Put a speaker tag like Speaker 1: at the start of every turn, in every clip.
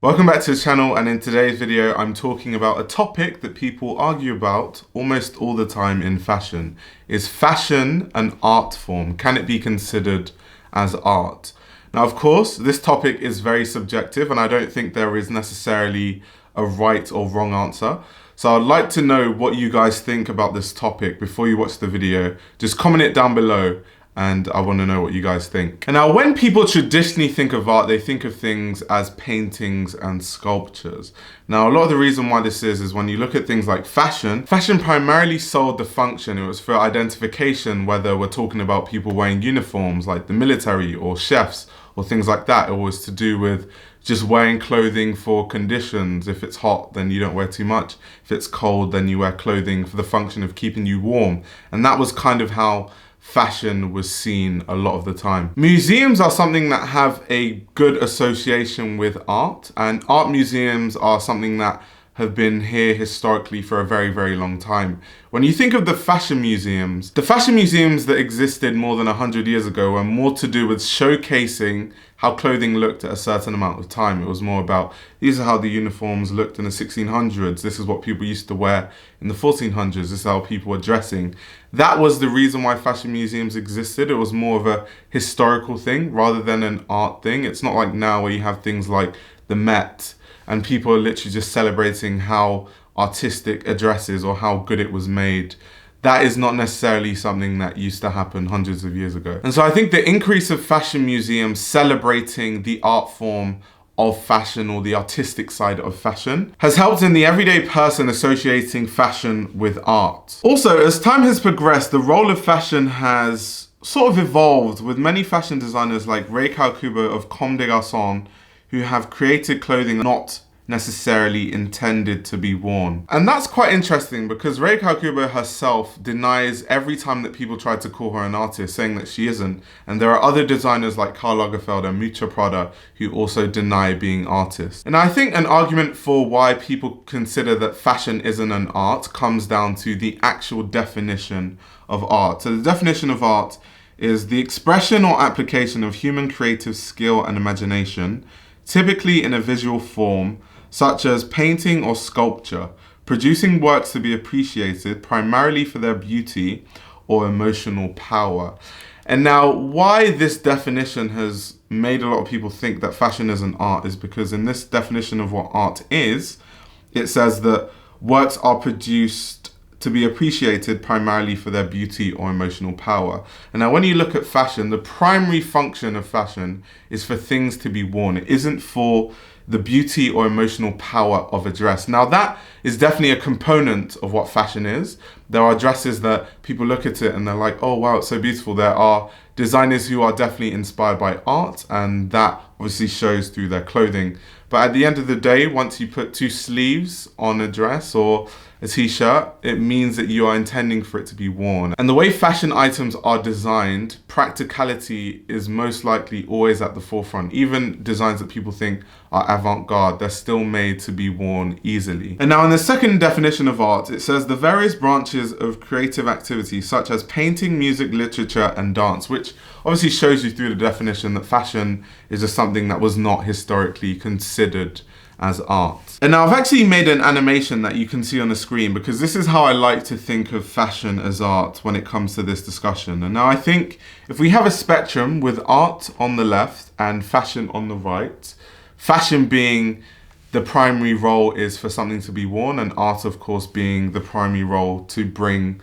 Speaker 1: Welcome back to the channel, and in today's video I'm talking about a topic that people argue about almost all the time in fashion. Is fashion an art form? Can it be considered as art? Now, of course, this topic is very subjective and I don't think there is necessarily a right or wrong answer. So I'd like to know what you guys think about this topic before you watch the video. Just comment it down below and I want to know what you guys think. And now, when people traditionally think of art, they think of things as paintings and sculptures. Now, a lot of the reason why this is when you look at things like fashion primarily sold the function. It was for identification, whether we're talking about people wearing uniforms like the military or chefs or things like that. It was to do with just wearing clothing for conditions. If it's hot, then you don't wear too much. If it's cold, then you wear clothing for the function of keeping you warm. And that was kind of how fashion was seen a lot of the time. Museums are something that have a good association with art, and art museums are something that have been here historically for a very, very long time. When you think of the fashion museums that existed more than 100 years ago were more to do with showcasing how clothing looked at a certain amount of time. It was more about, these are how the uniforms looked in the 1600s. This is what people used to wear in the 1400s. This is how people were dressing. That was the reason why fashion museums existed. It was more of a historical thing rather than an art thing. It's not like now where you have things like the Met and people are literally just celebrating how artistic a dress is or how good it was made. That is not necessarily something that used to happen hundreds of years ago. And so I think the increase of fashion museums celebrating the art form of fashion or the artistic side of fashion has helped in the everyday person associating fashion with art. Also, as time has progressed, the role of fashion has sort of evolved, with many fashion designers like Rei Kawakubo of Comme des Garçons who have created clothing not necessarily intended to be worn. And that's quite interesting because Rei Kawakubo herself denies every time that people try to call her an artist, saying that she isn't. And there are other designers like Karl Lagerfeld and Miuccia Prada who also deny being artists. And I think an argument for why people consider that fashion isn't an art comes down to the actual definition of art. So the definition of art is the expression or application of human creative skill and imagination, typically in a visual form, such as painting or sculpture, producing works to be appreciated primarily for their beauty or emotional power. And now, why this definition has made a lot of people think that fashion is an art is because in this definition of what art is, it says that works are produced to be appreciated primarily for their beauty or emotional power. And now when you look at fashion, the primary function of fashion is for things to be worn. It isn't for the beauty or emotional power of a dress. Now that is definitely a component of what fashion is. There are dresses that people look at it and they're like, oh wow, it's so beautiful. There are designers who are definitely inspired by art, and that obviously shows through their clothing. But at the end of the day, once you put two sleeves on a dress or a t-shirt, it means that you are intending for it to be worn. And the way fashion items are designed, practicality is most likely always at the forefront. Even designs that people think are avant-garde, they're still made to be worn easily. And now in the second definition of art, it says the various branches of creative activity such as painting, music, literature, and dance, which obviously shows you through the definition that fashion is just something that was not historically considered as art. And now I've actually made an animation that you can see on the screen because this is how I like to think of fashion as art when it comes to this discussion. And now I think if we have a spectrum with art on the left and fashion on the right, fashion being the primary role is for something to be worn, and art of course being the primary role to bring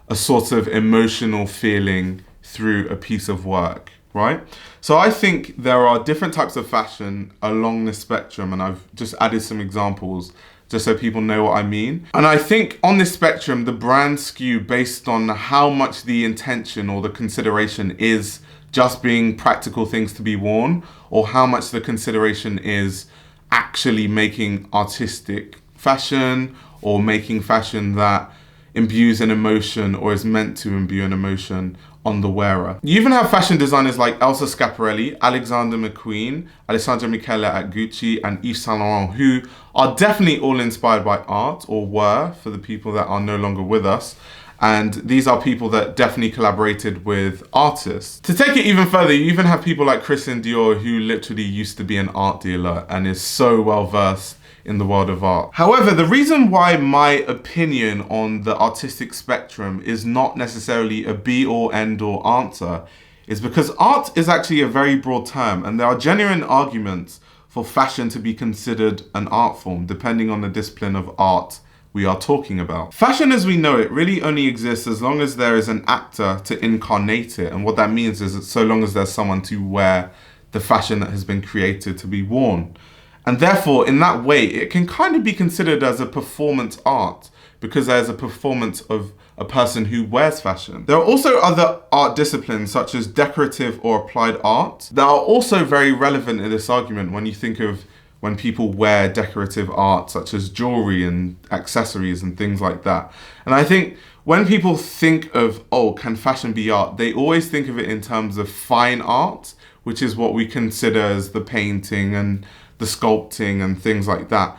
Speaker 1: a sort of emotional feeling through a piece of work, right? So I think there are different types of fashion along the spectrum, and I've just added some examples just so people know what I mean. And I think on this spectrum, the brands skew based on how much the intention or the consideration is just being practical things to be worn, or how much the consideration is actually making artistic fashion or making fashion that imbues an emotion or is meant to imbue an emotion on the wearer. You even have fashion designers like Elsa Schiaparelli, Alexander McQueen, Alessandro Michele at Gucci, and Yves Saint Laurent, who are definitely all inspired by art, or were for the people that are no longer with us. And these are people that definitely collaborated with artists. To take it even further, you even have people like Christian Dior, who literally used to be an art dealer and is so well versed in the world of art. However, the reason why my opinion on the artistic spectrum is not necessarily a be-all end-all answer is because art is actually a very broad term, and there are genuine arguments for fashion to be considered an art form, depending on the discipline of art we are talking about. Fashion as we know it really only exists as long as there is an actor to incarnate it, and what that means is that so long as there's someone to wear the fashion that has been created to be worn. And therefore, in that way, it can kind of be considered as a performance art because there's a performance of a person who wears fashion. There are also other art disciplines such as decorative or applied art that are also very relevant in this argument when you think of when people wear decorative art such as jewelry and accessories and things like that. And I think when people think of, oh, can fashion be art? They always think of it in terms of fine art, which is what we consider as the painting and the sculpting and things like that.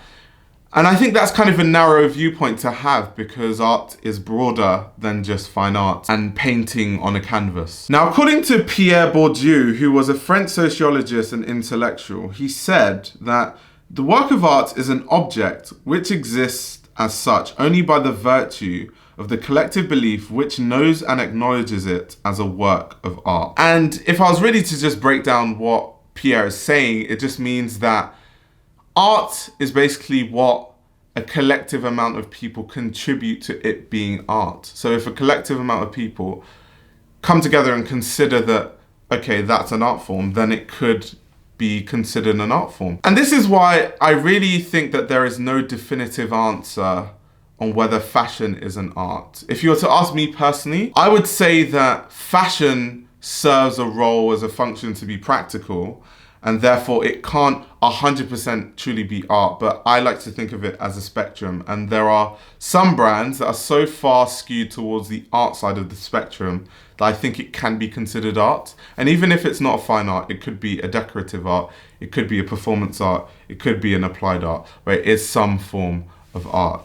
Speaker 1: And I think that's kind of a narrow viewpoint to have because art is broader than just fine art and painting on a canvas. Now, according to Pierre Bourdieu, who was a French sociologist and intellectual, he said that the work of art is an object which exists as such only by the virtue of the collective belief which knows and acknowledges it as a work of art. And if I was really to just break down what Pierre is saying, it just means that art is basically what a collective amount of people contribute to it being art. So if a collective amount of people come together and consider that, okay, that's an art form, then it could be considered an art form. And this is why I really think that there is no definitive answer on whether fashion is an art. If you were to ask me personally, I would say that fashion serves a role as a function to be practical, and therefore it can't 100% truly be art, but I like to think of it as a spectrum. And there are some brands that are so far skewed towards the art side of the spectrum that I think it can be considered art. And even if it's not a fine art, it could be a decorative art, it could be a performance art, it could be an applied art, where it is some form of art.